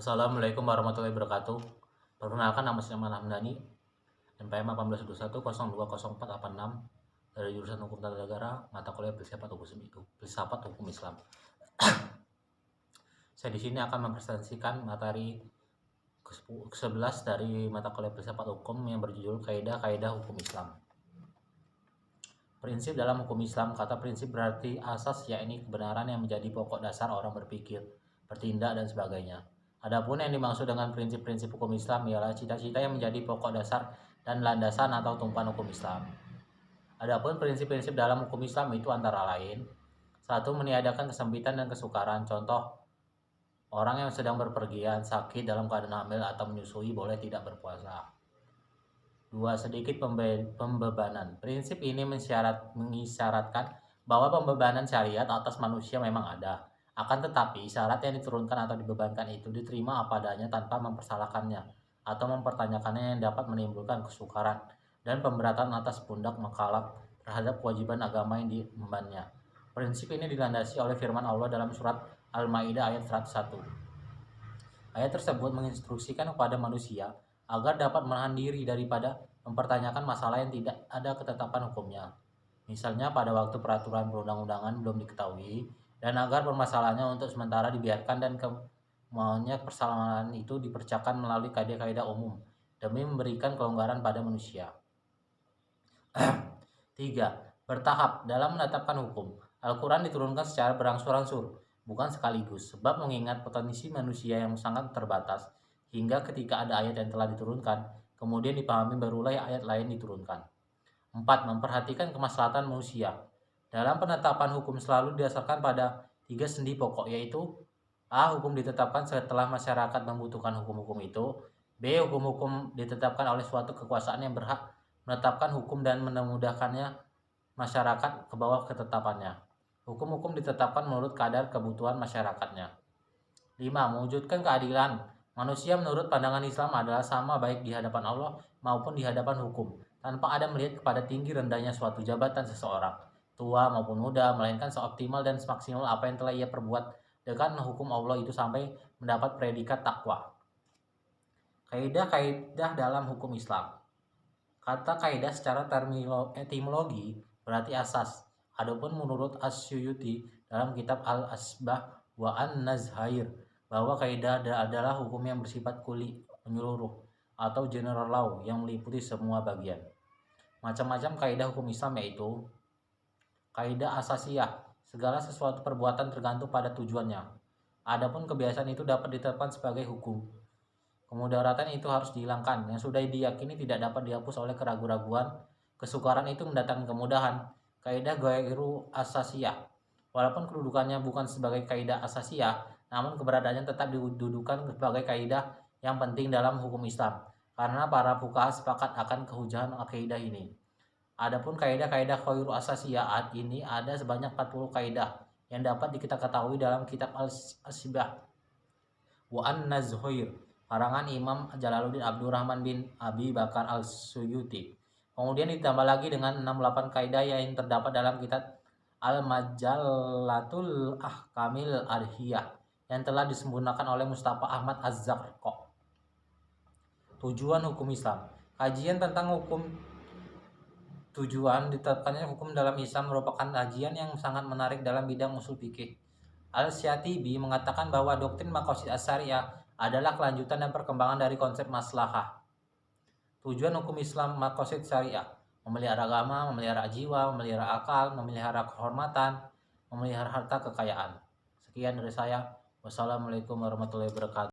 Assalamualaikum warahmatullahi wabarakatuh. Perkenalkan, nama saya Ahmad Hamdani, NPM 1821020486 dari jurusan Hukum Tata Negara, mata kuliah Filsafat Hukum Islam. Saya di sini akan mempresentasikan materi ke-11 dari mata kuliah Filsafat Hukum yang berjudul Kaidah-Kaidah Hukum Islam. Prinsip dalam hukum Islam. Kata prinsip berarti asas, yakni kebenaran yang menjadi pokok dasar orang berpikir, bertindak, dan sebagainya. Adapun yang dimaksud dengan prinsip-prinsip hukum Islam ialah cita-cita yang menjadi pokok dasar dan landasan atau tumpuan hukum Islam. Adapun prinsip-prinsip dalam hukum Islam itu antara lain: 1. Meniadakan kesempitan dan kesukaran. Contoh, orang yang sedang berpergian, sakit, dalam keadaan hamil atau menyusui boleh tidak berpuasa. 2. Sedikit pembebanan. Prinsip ini mengisyaratkan bahwa pembebanan syariat atas manusia memang ada. Akan tetapi, syarat yang diturunkan atau dibebankan itu diterima apa adanya tanpa mempersalahkannya atau mempertanyakannya, yang dapat menimbulkan kesukaran dan pemberatan atas pundak mukallaf terhadap kewajiban agama yang diembannya. Prinsip ini dilandasi oleh firman Allah dalam surat Al-Maidah ayat 101. Ayat tersebut menginstruksikan kepada manusia agar dapat menahan diri daripada mempertanyakan masalah yang tidak ada ketetapan hukumnya. Misalnya pada waktu peraturan perundang-undangan belum diketahui, dan agar permasalahannya untuk sementara dibiarkan dan kemauannya permasalahan itu dipercayakan melalui kaidah-kaidah umum demi memberikan kelonggaran pada manusia. 3. Bertahap dalam menetapkan hukum. Al-Quran diturunkan secara berangsur-angsur, bukan sekaligus, sebab mengingat potensi manusia yang sangat terbatas, hingga ketika ada ayat yang telah diturunkan, kemudian dipahami barulah ayat lain diturunkan. 4. Memperhatikan kemaslahatan manusia. Dalam penetapan hukum selalu didasarkan pada 3 sendi pokok, yaitu A. Hukum ditetapkan setelah masyarakat membutuhkan hukum-hukum itu. B. Hukum-hukum ditetapkan oleh suatu kekuasaan yang berhak menetapkan hukum dan memudahkannya masyarakat ke bawah ketetapannya. Hukum-hukum ditetapkan menurut kadar kebutuhan masyarakatnya. 5. Mewujudkan keadilan. Manusia menurut pandangan Islam adalah sama baik di hadapan Allah maupun di hadapan hukum, tanpa ada melihat kepada tinggi rendahnya suatu jabatan seseorang, tua maupun muda, melainkan seoptimal dan semaksimal apa yang telah ia perbuat dengan hukum Allah itu sampai mendapat predikat takwa. Kaidah-kaidah dalam hukum Islam. Kata kaidah secara etimologi berarti asas. Adapun menurut As-Suyuti dalam kitab Al-Asbah wa An-Nazhair, bahwa kaidah adalah hukum yang bersifat kuli, menyeluruh, atau general law yang meliputi semua bagian. Macam-macam kaidah hukum Islam yaitu: kaidah asasiyah, segala sesuatu perbuatan tergantung pada tujuannya. Adapun kebiasaan itu dapat ditetapkan sebagai hukum. Kemudaratan itu harus dihilangkan, yang sudah diyakini tidak dapat dihapus oleh keraguan-raguan. Kesukaran itu mendatangkan kemudahan. Kaidah ghairu asasiyah, walaupun kedudukannya bukan sebagai kaidah asasiyah, namun keberadaannya tetap didudukan sebagai kaidah yang penting dalam hukum Islam, karena para fuqaha sepakat akan kehujahan kaidah ini. Adapun kaidah-kaidah ghairu asasiyah ini ada sebanyak 40 kaidah yang dapat kita ketahui dalam kitab Al-Asbah wa An-Nazhair karangan Imam Jalaluddin Abdurrahman bin Abi Bakar Al-Suyuti. Kemudian ditambah lagi dengan 68 kaidah yang terdapat dalam kitab Al-Majallatul Ahkamil Arhiyah yang telah disempurnakan oleh Mustafa Ahmad Az-Zarqa. Tujuan hukum Islam. Kajian tentang hukum. Tujuan ditetapkannya hukum dalam Islam merupakan kajian yang sangat menarik dalam bidang usul fikih. Al-Syatibi mengatakan bahwa doktrin maqasid as-syariah adalah kelanjutan dan perkembangan dari konsep maslahah. Tujuan hukum Islam maqasid syariah: memelihara agama, memelihara jiwa, memelihara akal, memelihara kehormatan, memelihara harta kekayaan. Sekian dari saya. Wassalamualaikum warahmatullahi wabarakatuh.